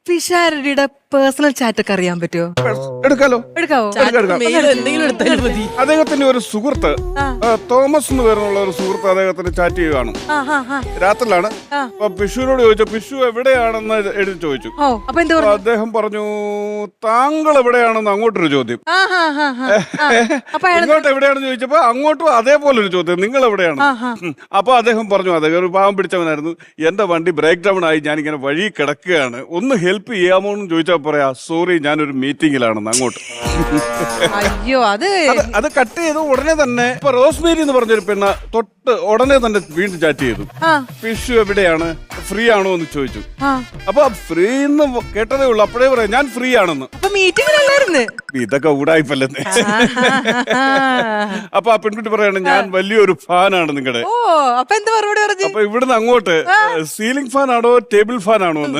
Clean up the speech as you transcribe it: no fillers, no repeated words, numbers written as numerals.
പിഷാരടിയുടെ personal chat ഒക്കെ അറിയാൻ പറ്റുമോ? എടുക്കാലോ. എടുക്കാവോ? എന്തെങ്കിലും എടുത്താൽ മതി. അദ്ദേഹത്തിന്റെ ഒരു സുഹൃത്ത് തോമസ് എന്ന് പേരുള്ള ഒരു സുഹൃത്ത് അദ്ദേഹത്തിന് ചാറ്റ് ചെയ്യുകയാണ്. രാത്രിയിലാണ്. അപ്പൊ പിഷുവിനോട് ചോദിച്ചു, പിഷു എവിടെയാണെന്ന് എഴുതി ചോദിച്ചു. അപ്പൊ എന്താ അപ്പൊ അദ്ദേഹം പറഞ്ഞു, താങ്കൾ എവിടെയാണെന്ന് അങ്ങോട്ടൊരു ചോദ്യം. ഇങ്ങോട്ട് എവിടെയാണെന്ന് ചോദിച്ചപ്പോ അങ്ങോട്ടും അതേപോലെ ഒരു ചോദ്യം, നിങ്ങൾ എവിടെയാണ്? അപ്പൊ അദ്ദേഹം പറഞ്ഞു, അദ്ദേഹം ഒരു പാവം പിടിച്ചവനായിരുന്നു, എന്റെ വണ്ടി ബ്രേക്ക് ഡൗൺ ആയി, ഞാനിങ്ങനെ വഴി കിടക്കുകയാണ്, ഒന്ന് ഹെൽപ്പ് ചെയ്യാമോ എന്ന് ചോദിച്ചാൽ പറയാ, സോറി ഞാനൊരു മീറ്റിംഗിലാണെന്ന്. അങ്ങോട്ട് അയ്യോ, അത് കട്ട് ചെയ്തു. ഉടനെ തന്നെ ഇപ്പൊ റോസ്മേരി എന്ന് പറഞ്ഞൊരു പെണ്ണ തൊട്ട് ഉടനെ തന്നെ വീണ്ടും ചാറ്റ് ചെയ്തു. പിഷു എവിടെയാണ്, ഫ്രീ ആണോ എന്ന് ചോദിച്ചു. അപ്പൊ ഫ്രീ എന്ന് കേട്ടതേ ഉള്ളു, അപ്പോഴേ പറയാം ഞാൻ ഫ്രീ ആണെന്ന്. ഇതൊക്കെ ഊടായിപ്പല്ലെന്ന്. അപ്പൊ ആ പെൺകുട്ടി പറയാണ്, ഞാൻ വലിയൊരു ഫാനാണ് നിങ്ങളുടെ. അപ്പൊ ഇവിടുന്ന് അങ്ങോട്ട് സീലിംഗ് ഫാൻ ആണോ ടേബിൾ ഫാൻ ആണോ എന്ന്